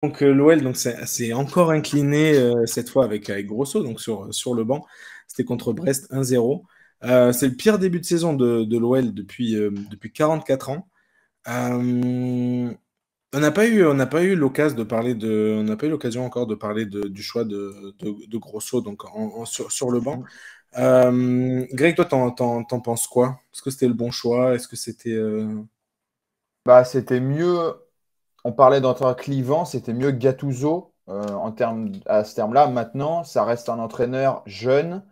Donc l'OL donc c'est encore incliné cette fois avec Grosso donc sur le banc. C'était contre Brest 1-0. C'est le pire début de saison de l'OL depuis 44 ans. Euh, on n'a pas eu l'occasion de parler on n'a pas eu l'occasion encore de parler du choix de Grosso donc sur le banc. Greg, toi, t'en penses quoi? Est-ce que c'était le bon choix? Est-ce que c'était Bah, c'était mieux, on parlait d'entraîneur clivant, c'était mieux Gattuso en termes, à ce terme-là. Maintenant, ça reste un entraîneur jeune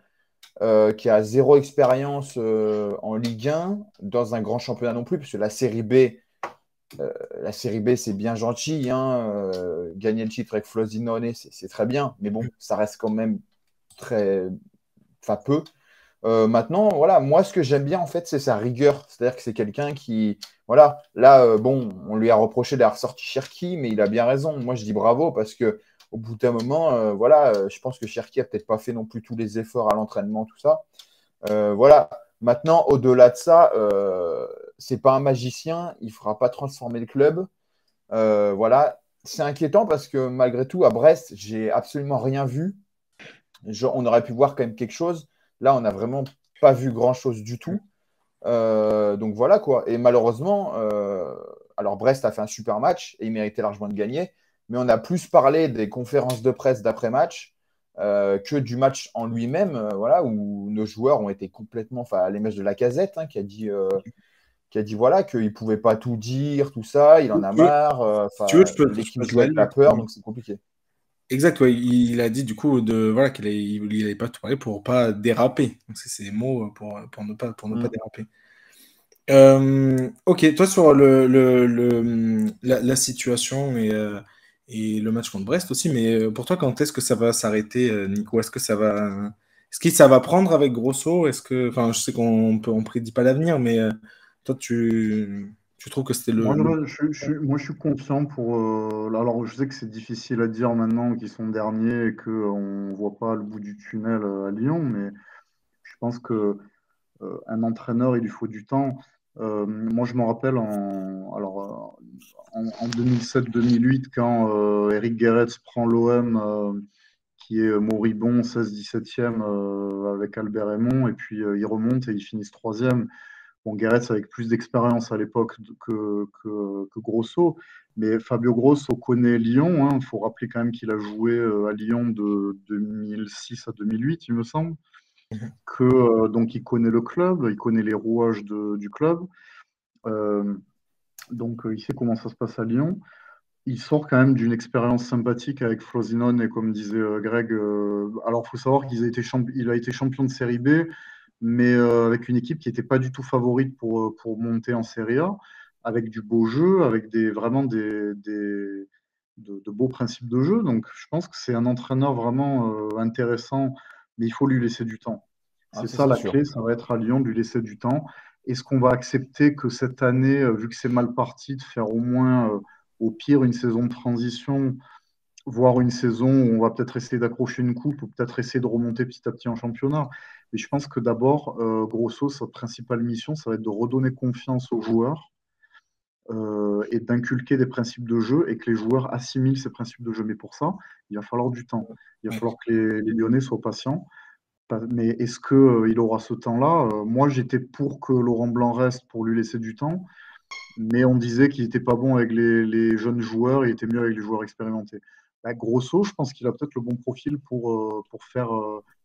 qui a zéro expérience en Ligue 1, dans un grand championnat non plus, puisque la série B, c'est bien gentil, hein, gagner le titre avec Frosinone, c'est très bien, mais bon, ça reste quand même très, enfin peu. Maintenant, voilà, moi, ce que j'aime bien, en fait, c'est sa rigueur. C'est-à-dire que c'est quelqu'un qui, voilà, là, bon, on lui a reproché d'avoir sorti Cherki, mais il a bien raison. Moi, je dis bravo parce que au bout d'un moment, voilà, je pense que Cherki a peut-être pas fait non plus tous les efforts à l'entraînement, tout ça. Voilà. Maintenant, au-delà de ça, c'est pas un magicien, il fera pas transformer le club. Voilà. C'est inquiétant parce que malgré tout, à Brest, j'ai absolument rien vu. On aurait pu voir quand même quelque chose. Là, on n'a vraiment pas vu grand-chose du tout. Donc voilà quoi. Et malheureusement, alors Brest a fait un super match et il méritait largement de gagner. Mais on a plus parlé des conférences de presse d'après-match que du match en lui-même, voilà, où nos joueurs ont été complètement, enfin, à l'image de Lacazette, hein, qui a dit voilà, qu'il ne pouvait pas tout dire, tout ça, il en a marre. si tu veux, Enfin, je l'équipe peux te joue la avec la lire. peur, donc c'est compliqué. Exact, ouais, il a dit du coup voilà il allait pas tout parler pour pas déraper. Donc c'est ces mots pour ne pas Mm. déraper. Ok, toi sur la situation et le match contre Brest aussi, mais pour toi, quand est-ce que ça va s'arrêter, Nico? Est-ce que ça va prendre avec Grosso? Enfin, je sais on prédit pas l'avenir, mais toi, tu trouves que c'était Moi, le... moi, je suis confiant pour. Alors, je sais que c'est difficile à dire maintenant qu'ils sont derniers et qu'on ne voit pas le bout du tunnel à Lyon, mais je pense que un entraîneur, il lui faut du temps. Moi, je me rappelle en 2007-2008, quand Eric Guéretz prend l'OM, qui est moribond, 16-17e avec Albert Raymond, et puis ils remontent et ils finissent troisième. Bon, Guéretz avec plus d'expérience à l'époque que Grosso, mais Fabio Grosso connaît Lyon. Il faut rappeler quand même qu'il a joué à Lyon de 2006 à 2008, il me semble. Donc il connaît le club, il connaît les rouages du club. Euh, donc il sait comment ça se passe à Lyon. Il sort quand même d'une expérience sympathique avec Frosinone et comme disait Greg, alors il faut savoir il a été champion de Série B, mais avec une équipe qui n'était pas du tout favorite pour monter en Série A, avec du beau jeu, avec vraiment de beaux principes de jeu. Donc je pense que c'est un entraîneur vraiment intéressant, mais il faut lui laisser du temps. Ah, C'est ça, ça c'est la sûr. clé, ça va être à Lyon de lui laisser du temps. Est-ce qu'on va accepter que cette année, vu que c'est mal parti, de faire au moins, au pire, une saison de transition, voire une saison où on va peut-être essayer d'accrocher une coupe ou peut-être essayer de remonter petit à petit en championnat. Mais je pense que d'abord, Grosso, sa principale mission, ça va être de redonner confiance aux joueurs et d'inculquer des principes de jeu et que les joueurs assimilent ces principes de jeu. Mais pour ça, il va falloir du temps. Il va Ouais. falloir que les Lyonnais soient patients. Mais est-ce qu'il aura ce temps-là? Moi, j'étais pour que Laurent Blanc reste pour lui laisser du temps, mais on disait qu'il n'était pas bon avec les jeunes joueurs, il était mieux avec les joueurs expérimentés. Bah, Grosso, je pense qu'il a peut-être le bon profil pour faire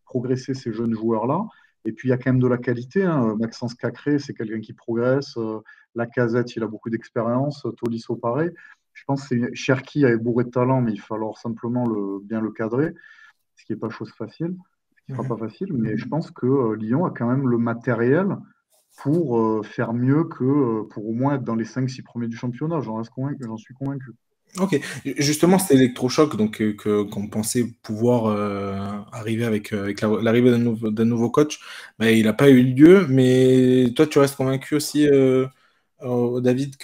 progresser ces jeunes joueurs-là. Et puis, il y a quand même de la qualité, hein. Maxence Cacré, c'est quelqu'un qui progresse. Lacazette, il a beaucoup d'expérience. Tolisso, pareil. Je pense que Cherki est bourré de talent, mais il va falloir simplement bien le cadrer, ce qui n'est pas chose facile, ce qui sera pas Mhm. facile. Mais je pense que Lyon a quand même le matériel pour faire mieux que pour au moins être dans les 5-6 premiers du championnat. J'en suis convaincu. Ok, justement, c'était électrochoc donc qu'on pensait pouvoir arriver avec l'arrivée d'un nouveau coach, mais il n'a pas eu lieu. Mais toi, tu restes convaincu aussi, David,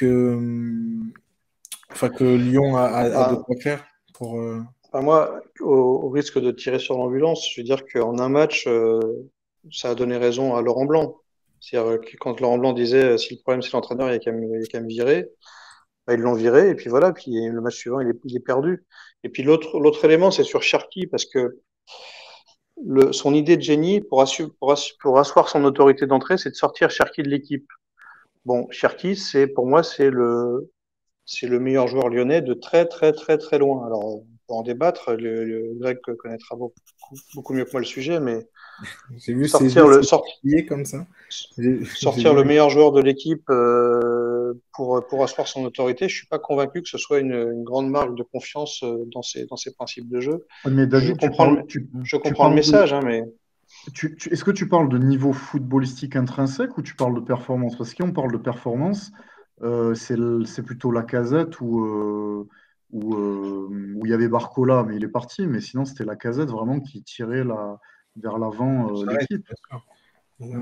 enfin, que Lyon a de Ben, quoi faire pour. moi, au risque de tirer sur l'ambulance, je veux dire qu'en un match, ça a donné raison à Laurent Blanc. C'est-à-dire que quand Laurent Blanc disait si le problème c'est l'entraîneur, il y a qu'à me virer. bah, ils l'ont viré, et puis voilà, puis le match suivant, il est perdu. Et puis l'autre élément, c'est sur Cherki, parce que son idée de génie pour asseoir son autorité d'entrée, c'est de sortir Cherki de l'équipe. Bon, Cherki, pour moi, c'est le meilleur joueur lyonnais de très, très, très, très loin. Alors, on peut en débattre. Le Grec connaîtra beaucoup mieux que moi le sujet, mais J'ai vu ses sortir yeux le, sort- s'écarquiller comme ça. J'ai sortir vu. le meilleur joueur de l'équipe pour asseoir son autorité, je suis pas convaincu que ce soit une grande marque de confiance dans ses principes de jeu. Ouais, mais Je David, comprends je tu comprends le parles de, message, hein, mais est-ce que tu parles de niveau footballistique intrinsèque ou tu parles de performance? Parce que si on parle de performance, c'est plutôt Lacazette où il y avait Barcola, mais il est parti. Mais sinon, c'était Lacazette vraiment qui tirait vers l'avant Ça reste, l'équipe. bien sûr.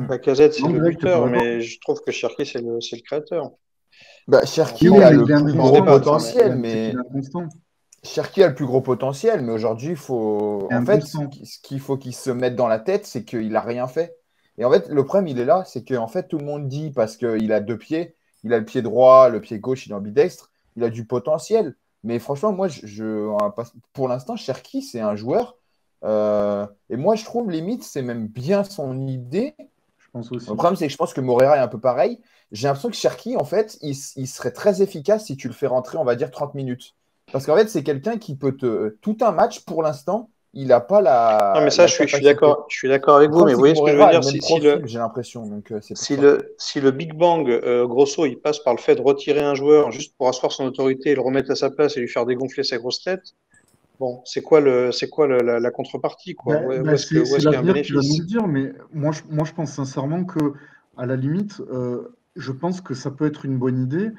Lacazette, c'est Non, le Greg, t'es pas buteur, d'accord? mais je trouve que Cherki, c'est le créateur. Bah, Oui, Cherki oui, a mais le il est plus On peut en gros inconstant. débattre, hein, potentiel, C'est qu'il est mais inconstant. Cherki a le plus gros potentiel, mais aujourd'hui, il faut. Il est En fait, inconstant. ce qu'il faut qu'il se mette dans la tête, c'est qu'il n'a rien fait. Et en fait, le problème, il est là, c'est qu'en fait, tout le monde dit parce qu'il a deux pieds, il a le pied droit, le pied gauche, il est ambidextre, il a du potentiel. Mais franchement, moi, pour l'instant, Cherki, c'est un joueur. Et moi, je trouve limite, c'est même bien son idée. Je pense Le aussi. problème, c'est que je pense que Moreira est un peu pareil. J'ai l'impression que Cherki, en fait, il serait très efficace si tu le fais rentrer, on va dire, 30 minutes. Parce qu'en fait, c'est quelqu'un qui peut te. Tout un match, pour l'instant, il n'a pas Non, mais ça, la capacité. je suis d'accord avec Le vous, problème, mais vous c'est que voyez ce que je veux Moreira a le dire? même profil, j'ai l'impression. Donc, c'est pour ça. Si le Big Bang, grosso, il passe par le fait de retirer un joueur juste pour asseoir son autorité et le remettre à sa place et lui faire dégonfler sa grosse tête, bon, c'est quoi la contrepartie, quoi? Où C'est est-ce qu'il y a un l'avenir qui va nous bénéfice? le dire, mais moi, je pense sincèrement que, à la limite, je pense que ça peut être une bonne idée,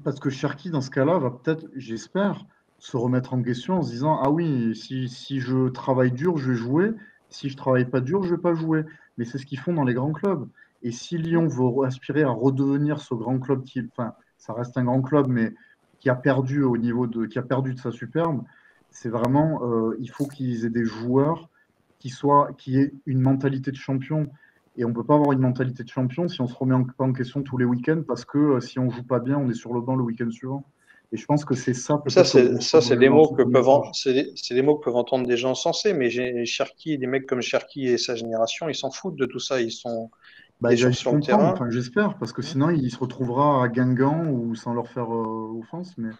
parce que Cherki, dans ce cas-là, va peut-être, j'espère, se remettre en question en se disant, ah oui, si je travaille dur, je vais jouer, si je travaille pas dur, je vais pas jouer. Mais c'est ce qu'ils font dans les grands clubs. Et si Lyon veut aspirer à redevenir ce grand club enfin, ça reste un grand club, mais qui a perdu qui a perdu de sa superbe, c'est vraiment, il faut qu'ils aient des joueurs qui aient une mentalité de champion. Et on ne peut pas avoir une mentalité de champion si on se remet pas en question tous les week-ends parce que si on joue pas bien, on est sur le banc le week-end suivant. Et je pense que c'est ça Mais ça, peut-être que Grosso c'est voulait des mots lancer que comme message. c'est des mots que peuvent entendre des gens sensés, mais Cherki, des mecs comme Cherki et sa génération, ils s'en foutent de tout ça. Il Bah, est il va se sur le comprendre, terrain. enfin, j'espère, parce que sinon il se retrouvera à Guingamp ou sans leur faire offense, mais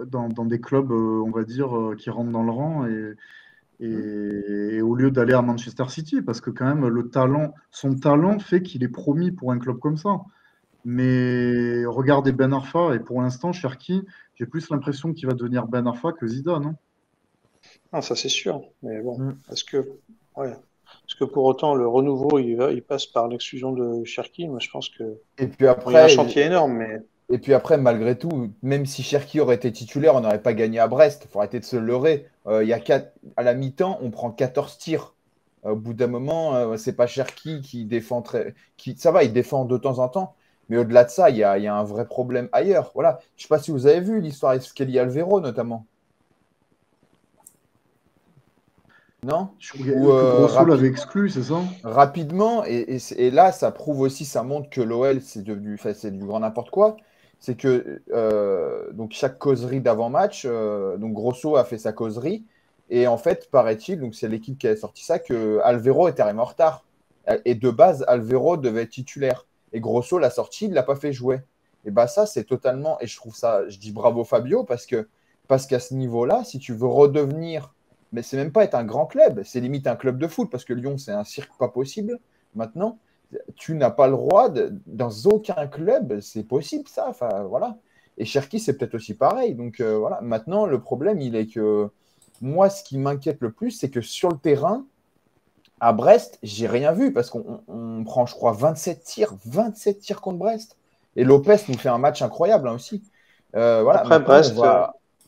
dans des clubs, on va dire, qui rentrent dans le rang et au lieu d'aller à Manchester City, parce que quand même son talent fait qu'il est promis pour un club comme ça. Mais regardez Ben Arfa, et pour l'instant, Cherki, j'ai plus l'impression qu'il va devenir Ben Arfa que Zidane, hein. Ah, ça, c'est sûr. Mais bon, Mm. ouais. Est-ce que pour autant, le renouveau, il passe par l'exclusion de Cherki? Moi, je pense que, Et puis bon, il y a un après, chantier énorme, mais malgré tout, même si Cherki aurait été titulaire, on n'aurait pas gagné à Brest. Il faut arrêter de se leurrer. À la mi-temps, on prend 14 tirs. Au bout d'un moment, c'est pas Cherki qui défend ça va, il défend de temps en temps. Mais au-delà de ça, il y a un vrai problème ailleurs. Voilà. Je ne sais pas si vous avez vu l'histoire Escali Alvero, notamment. Non? Ou Que Grosso l'avait exclu, c'est ça? rapidement, et là, ça prouve aussi, ça montre que l'OL, enfin, c'est du grand n'importe quoi. C'est que donc chaque causerie d'avant-match, donc Grosso a fait sa causerie, et en fait, paraît-il, donc c'est l'équipe qui a sorti ça, que Alvero était arrivé en retard. Et de base, Alvero devait être titulaire. Et Grosso l'a sorti, il ne l'a pas fait jouer. Et bah ça, c'est totalement, et je trouve ça, je dis bravo Fabio, parce qu'à ce niveau-là, si tu veux redevenir, mais c'est même pas être un grand club, c'est limite un club de foot, parce que Lyon, c'est un cirque pas possible. Maintenant, tu n'as pas le droit, dans aucun club, c'est possible ça. Enfin, voilà. Et Cherki, c'est peut-être aussi pareil. Donc voilà. Maintenant, le problème, il est que moi, ce qui m'inquiète le plus, c'est que sur le terrain, à Brest, j'ai rien vu, parce qu'on prend, je crois, 27 tirs contre Brest. Et Lopez nous fait un match incroyable, hein, aussi. Voilà, après maintenant, Brest,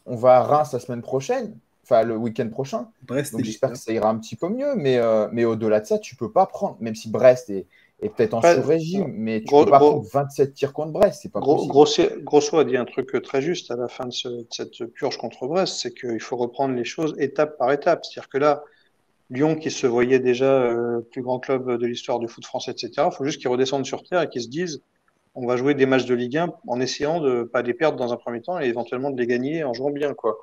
on va à Reims la semaine prochaine, enfin le week-end prochain. Brest est Donc j'espère leader. que ça ira un petit peu mieux, mais au-delà de ça, tu peux pas prendre, même si Brest est peut-être en après, sous-régime, mais tu gros, peux pas prendre gros, 27 tirs contre Brest, c'est pas possible. Grosso a dit un truc très juste à la fin de cette purge contre Brest, c'est qu'il faut reprendre les choses étape par étape. C'est-à-dire que là, Lyon, qui se voyait déjà plus grand club de l'histoire du foot français, etc., il faut juste qu'ils redescendent sur terre et qu'ils se disent, on va jouer des matchs de Ligue 1 en essayant de pas les perdre dans un premier temps et éventuellement de les gagner en jouant bien, quoi.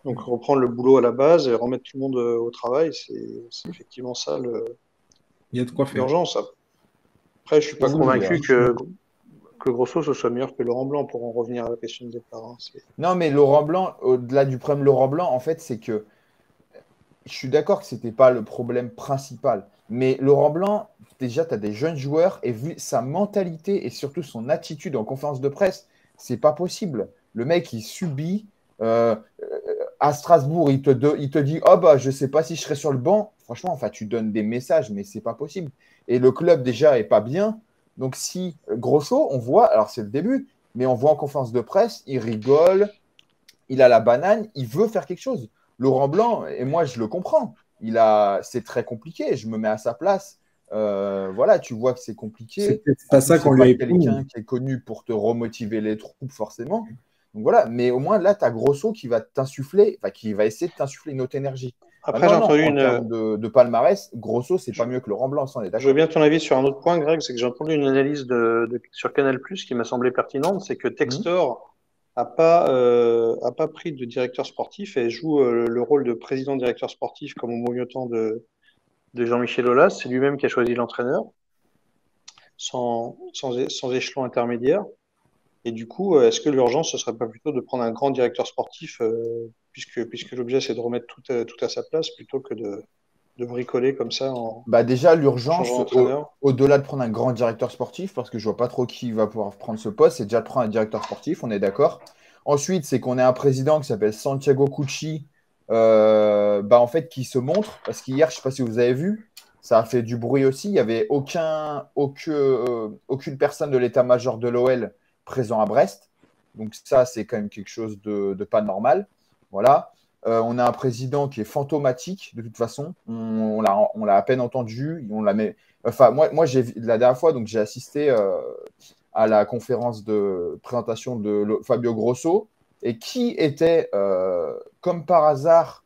Donc reprendre le boulot à la base et remettre tout le monde au travail, c'est effectivement ça Il y a de quoi faire. l'urgence. Après, je suis pas Oui, convaincu que Grosso ce soit meilleur que Laurent Blanc pour en revenir à la question de départ. Hein. Non, mais Laurent Blanc, au-delà du problème Laurent Blanc, en fait, c'est que je suis d'accord que ce n'était pas le problème principal. Mais Laurent Blanc, déjà, tu as des jeunes joueurs et vu sa mentalité et surtout son attitude en conférence de presse, c'est pas possible. Le mec, il subit. À Strasbourg, il te dit oh bah, je sais pas si je serai sur le banc. Franchement, enfin, tu donnes des messages, mais c'est pas possible. Et le club, déjà, est pas bien. Donc, si Grosso, on voit, alors c'est le début, mais on voit en conférence de presse, il rigole, il a la banane, il veut faire quelque chose. Laurent Blanc, et moi je le comprends, c'est très compliqué, je me mets à sa place. Voilà, tu vois que c'est compliqué. C'est peut-être pas ça qu'on lui a quelqu'un qui est connu pour te remotiver les troupes, forcément. Donc voilà, mais au moins là, tu as Grosso qui va t'insuffler, enfin, qui va essayer de t'insuffler une autre énergie. Après, j'ai entendu en termes de palmarès, Grosso, c'est pas mieux que Laurent Blanc, ça, on est Je d'accord. veux bien ton avis sur un autre point, Greg, c'est que j'ai entendu une analyse sur Canal+ qui m'a semblé pertinente, c'est que Textor a pas pris de directeur sportif et joue le rôle de président directeur sportif comme au mauvais temps de Jean-Michel Aulas. C'est lui-même qui a choisi l'entraîneur sans échelon intermédiaire. Et du coup, est-ce que l'urgence, ce serait pas plutôt de prendre un grand directeur sportif, puisque l'objet c'est de remettre tout à sa place plutôt que de bricoler comme ça en Bah déjà, changeant l'urgence, d'entraîneur? au-delà de prendre un grand directeur sportif, parce que je vois pas trop qui va pouvoir prendre ce poste, c'est déjà de prendre un directeur sportif, on est d'accord. Ensuite, c'est qu'on ait un président qui s'appelle Santiago Cucci, bah en fait, qui se montre, parce qu'hier, je sais pas si vous avez vu, ça a fait du bruit aussi, il y avait aucune personne de l'état-major de l'OL présent à Brest. Donc ça, c'est quand même quelque chose de pas normal. Voilà. On a un président qui est fantomatique, de toute façon. On l'a à peine entendu. Enfin, moi la dernière fois, donc, j'ai assisté à la conférence de présentation de Fabio Grosso. Et qui était, comme par hasard,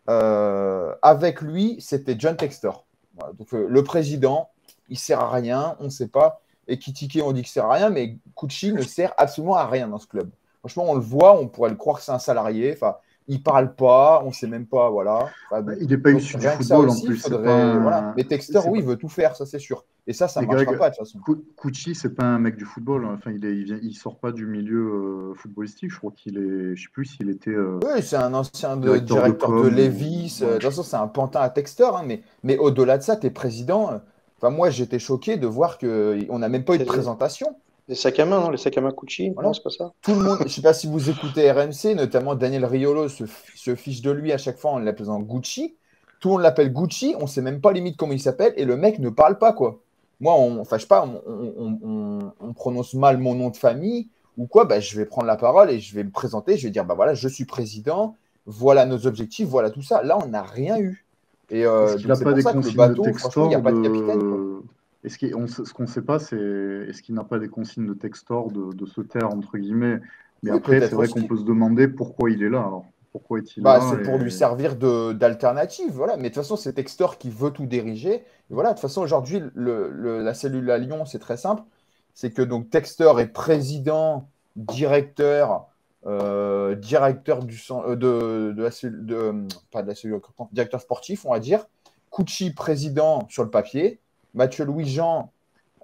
avec lui, c'était John Textor. Voilà. Donc, le président, il ne sert à rien, on ne sait pas. Et Kitike, on dit qu'il ne sert à rien, mais Cucci ne sert absolument à rien dans ce club. Franchement, on le voit, on pourrait le croire que c'est un salarié. Enfin, il parle pas, on sait même pas, voilà. Enfin, il n'est pas donc, issu du rien que ça football en aussi, il plus. faudrait. Voilà. Mais Texter, oui, pas... il veut tout faire, ça c'est sûr. Et ça ne Et marchera Greg, pas de toute façon. Cucci, c'est pas un mec du football. Enfin, il sort pas du milieu footballistique. Je crois je sais plus s'il était Oui, c'est un ancien directeur directeur de com. Levis. De toute façon, c'est un pantin à Texter. Hein, mais au-delà de ça, t'es président. Enfin, moi, j'étais choqué de voir qu'on n'a même pas eu de C'est présentation. les sacs à main, non? Les sacs à main Gucci, Voilà. non, c'est pas ça? Tout le monde, je ne sais pas si vous écoutez RMC, notamment Daniel Riolo se fiche de lui à chaque fois en l'appelant Gucci. Tout le monde l'appelle Gucci, on ne sait même pas limite comment il s'appelle et le mec ne parle pas, quoi. Moi, enfin, je sais pas, on prononce mal mon nom de famille ou quoi, bah, je vais prendre la parole et je vais me présenter, je vais dire, bah voilà, je suis président, voilà nos objectifs, voilà tout ça. Là, on n'a rien eu. Et Est-ce qu'il n'a c'est pas pour des ça que le consignes de bateau, franchement, il n'y a Textor pas de capitaine, quoi. Ce qu'on ne sait pas, c'est est-ce qu'il n'a pas des consignes de Textor de se taire, entre guillemets. Mais Oui, après, c'est peut-être vrai qu'on aussi. peut se demander pourquoi il est là. Alors, pourquoi est-il Bah, là c'est pour lui servir d'alternative, voilà. Mais de toute façon, c'est Textor qui veut tout diriger. Et voilà, de toute façon, aujourd'hui, la cellule à Lyon, c'est très simple. C'est que donc Textor est président, directeur, directeur de la cellule, pas de la cellule, directeur sportif, on va dire. Cucci, président sur le papier. Mathieu Louis-Jean,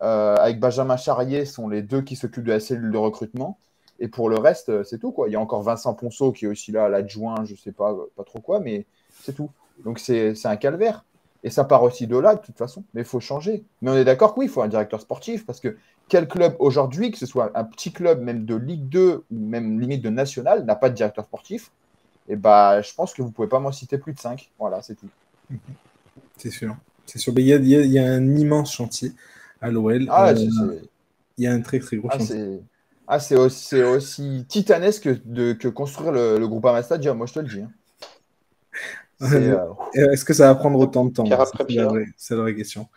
avec Benjamin Charrier, sont les deux qui s'occupent de la cellule de recrutement. Et pour le reste, c'est tout, quoi. Il y a encore Vincent Ponceau qui est aussi là, l'adjoint, je ne sais pas trop quoi, mais c'est tout. Donc c'est un calvaire. Et ça part aussi de là, de toute façon. Mais il faut changer. Mais on est d'accord que oui, il faut un directeur sportif, parce que quel club aujourd'hui, que ce soit un petit club même de Ligue 2 ou même limite de National, n'a pas de directeur sportif? Et bah, je pense que vous ne pouvez pas m'en citer plus de 5. Voilà, c'est tout. C'est sûr. C'est sûr. Mais il y a un immense chantier à l'OL. Ah, Il y a un très, très gros chantier. C'est aussi titanesque que construire le Groupama Stadium, moi je te le dis. Hein. Est-ce que ça va prendre autant de temps? Pierre après pierre. C'est la vraie question.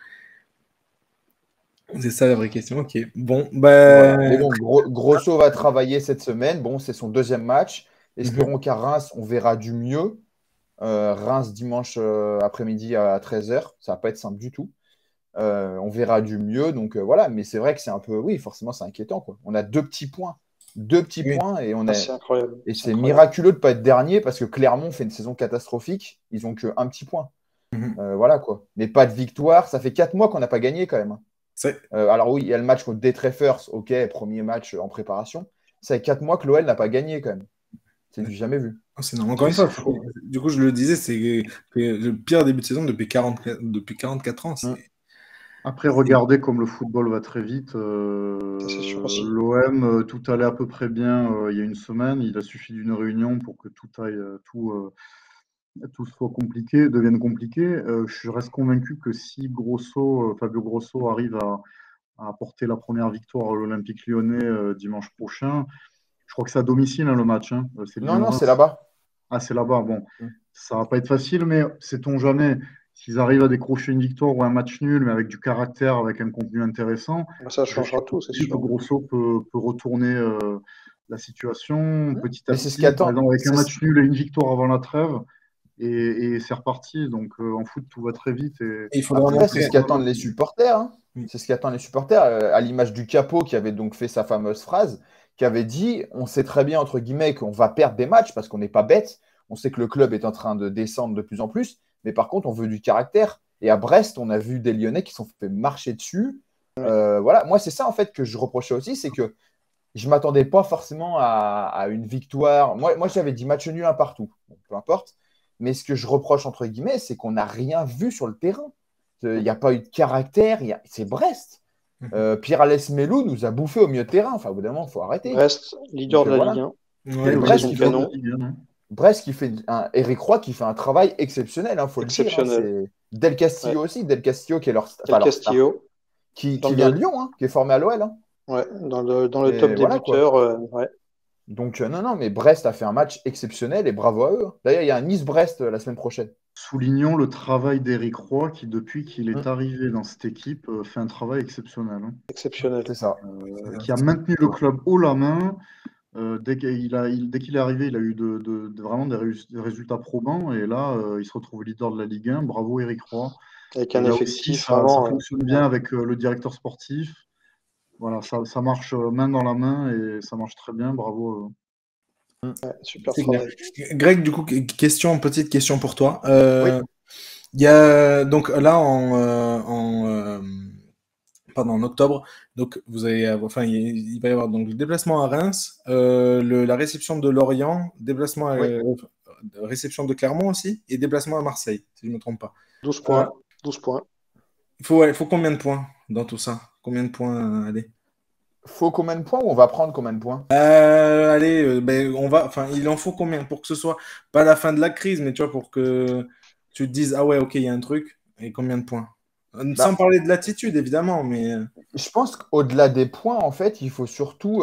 C'est ça la vraie question. Ok. Bon, bah... Voilà. Mais bon, Grosso va travailler cette semaine. Bon, c'est son deuxième match. Espérons qu'à Reims, on verra du mieux. Reims dimanche après-midi à 13h. Ça va pas être simple du tout. On verra du mieux. Donc voilà, mais c'est vrai que c'est un peu, oui, forcément, c'est inquiétant, quoi. On a 2 petits points. 2 petits Oui. points et C'est incroyable. et C'est c'est incroyable. miraculeux de ne pas être dernier parce que Clermont fait une saison catastrophique. Ils ont que 1 petit point. Voilà quoi. Mais pas de victoire. Ça fait 4 mois qu'on n'a pas gagné quand même. C'est Alors oui, il y a le match contre Détreffers. Ok, premier match en préparation. Ça fait 4 mois que l'OL n'a pas gagné quand même. C'est du jamais vu. c'est énorme. Encore une C'est fois, fou. du coup, je le disais, c'est que le pire début de saison depuis 44 ans. Mm. Après, regardez comme le football va très vite. Ça, c'est sûr aussi. L'OM, tout allait à peu près bien il y a une semaine. Il a suffi d'une réunion pour que tout aille, tout soit compliqué, devienne compliqué. Je reste convaincu que si Fabio Grosso arrive à apporter la première victoire à l'Olympique Lyonnais dimanche prochain, je crois que c'est à domicile hein, le match. Hein. C'est Non, non, c'est Lyon-Reims. là-bas. Ah, c'est là-bas. Bon, Mm. ça va pas être facile, mais sait-on jamais. S'ils arrivent à décrocher une victoire ou un match nul, mais avec du caractère, avec un contenu intéressant, Ça je suis changera tout, c'est convaincu que sûr. Grosso peut retourner la situation petit à Mais c'est ce petit. Par qu'attend. exemple, avec un match nul et une victoire avant la trêve, et c'est reparti. Donc en foot, tout va très vite. Et il faudra Après, c'est montrer. ce qu'attendent les supporters. Hein. Mm. C'est ce qu'attendent les supporters, à l'image du capot qui avait donc fait sa fameuse phrase, qui avait dit, on sait très bien, entre guillemets, qu'on va perdre des matchs parce qu'on n'est pas bête. On sait que le club est en train de descendre de plus en plus, mais par contre, on veut du caractère. Et à Brest, on a vu des Lyonnais qui se sont fait marcher dessus. Voilà, moi, c'est ça en fait que je reprochais aussi, c'est que je ne m'attendais pas forcément à une victoire. Moi j'avais dit match nul un partout. Bon, peu importe. Mais ce que je reproche, entre guillemets, c'est qu'on n'a rien vu sur le terrain. Il n'y a pas eu de caractère. C'est Brest. Pierre-Alès Melou nous a bouffé au milieu de terrain. Enfin, au bout d'un moment, il faut arrêter. Brest, leader Donc, de la voilà. Ligue 1. Ouais, Et oui, Brest, Saison qui fait, canon. Brest qui fait Eric Roy qui fait un travail exceptionnel, il faut le dire. Exceptionnel. C'est Del Castillo Ouais. aussi. Del Castillo qui est Del Castillo, qui dans vient de le, Lyon, qui est formé à l'OL. ouais, dans le Et top des voilà, quoi. buteurs. Ouais. Donc, non, mais Brest a fait un match exceptionnel et bravo à eux. D'ailleurs, il y a un Nice-Brest la semaine prochaine. Soulignons le travail d'Éric Roy qui, depuis qu'il est Mm. arrivé dans cette équipe, fait un travail exceptionnel. Hein. Exceptionnel. C'est ça. Qui a maintenu le club haut la main. Dès qu'il est arrivé, il a eu vraiment des résultats probants. Et là, il se retrouve leader de la Ligue 1. Bravo Éric Roy. Avec Et un là aussi, effectif ça vraiment. fonctionne bien avec le directeur sportif. Voilà, ça marche main dans la main et ça marche très bien. Bravo. Super C'est clair. travail. Greg, du coup, petite question pour toi. Oui. Il y a donc là en octobre, donc vous allez enfin il va y avoir donc le déplacement à Reims, la réception de Lorient, déplacement Oui. réception de Clermont aussi et déplacement à Marseille, si je ne me trompe pas. 12 points. 12 points. Il faut combien de points dans tout ça? Combien de points allez? Faut combien de points ou on va prendre combien de points? Allez, ben, il en faut combien pour que ce soit pas la fin de la crise, mais tu vois, pour que tu te dises, ah ouais, ok, il y a un truc, et combien de points? Sans parler de l'attitude, évidemment, mais. Je pense qu'au-delà des points, en fait, il faut surtout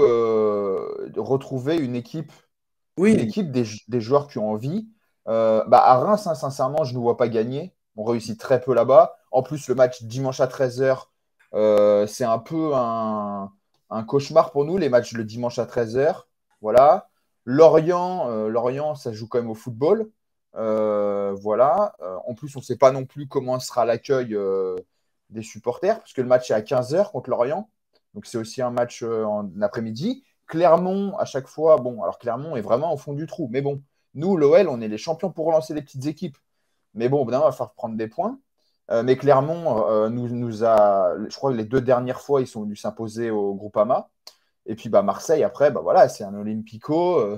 retrouver une équipe Oui, des joueurs qui ont envie. À Reims, hein, sincèrement, je ne nous vois pas gagner. On réussit très peu là-bas. En plus, le match dimanche à 13h, c'est un peu un cauchemar pour nous, les matchs le dimanche à 13h. Voilà. Lorient, ça joue quand même au football. Voilà. En plus, on ne sait pas non plus comment sera l'accueil des supporters, puisque le match est à 15h contre Lorient. Donc, c'est aussi un match en après-midi. Clermont, à chaque fois, bon, alors Clermont est vraiment au fond du trou. Mais bon, nous, l'OL, on est les champions pour relancer les petites équipes. Mais bon, au bout d'un moment, il va falloir prendre des points. Mais Clermont nous a, je crois que les 2 dernières fois, ils sont venus s'imposer au Groupama. Et puis Marseille, après, voilà, c'est un Olympico,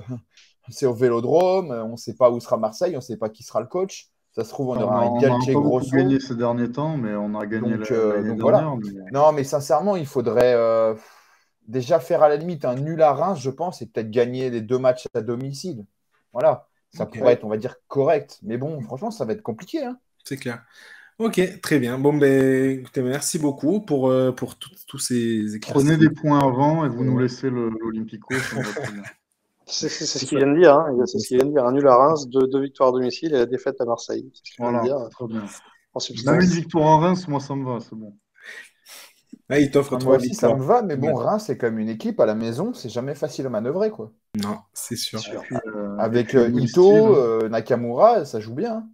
c'est au Vélodrome, on ne sait pas où sera Marseille, on ne sait pas qui sera le coach. Ça se trouve, on aura un On n'a Galtier pas beaucoup Grosso. gagné ces derniers temps, mais on a gagné Donc l'année voilà. dernière. Non, mais sincèrement, il faudrait déjà faire à la limite un nul à Reims, je pense, et peut-être gagner les 2 matchs à domicile. Voilà. Ça pourrait être, on va dire, correct. Mais bon, franchement, ça va être compliqué. Hein. c'est clair. Ok, très bien. Bon, ben, écoutez, merci beaucoup pour tous ces éclaircissements. Prenez des points avant et vous nous laissez l'Olympico. Ça me va très bien. C'est ce qu'il vient de dire. Hein. C'est ce qu'il vient de dire. Un nul à Reims, 2 victoires à domicile et la défaite à Marseille. C'est ce qu'il vient de Voilà, dire. très bien. En Même substance. une victoire à Reims, moi ça me va, c'est bon. Ah, il t'offre Moi 3 aussi, ça victoires. me va, mais bon, Ouais. Reims, c'est comme une équipe à la maison, c'est jamais facile à manœuvrer, quoi. Non, c'est sûr. Sûr. Et puis, Avec et puis, Ito, style, Nakamura, ça joue bien. Hein.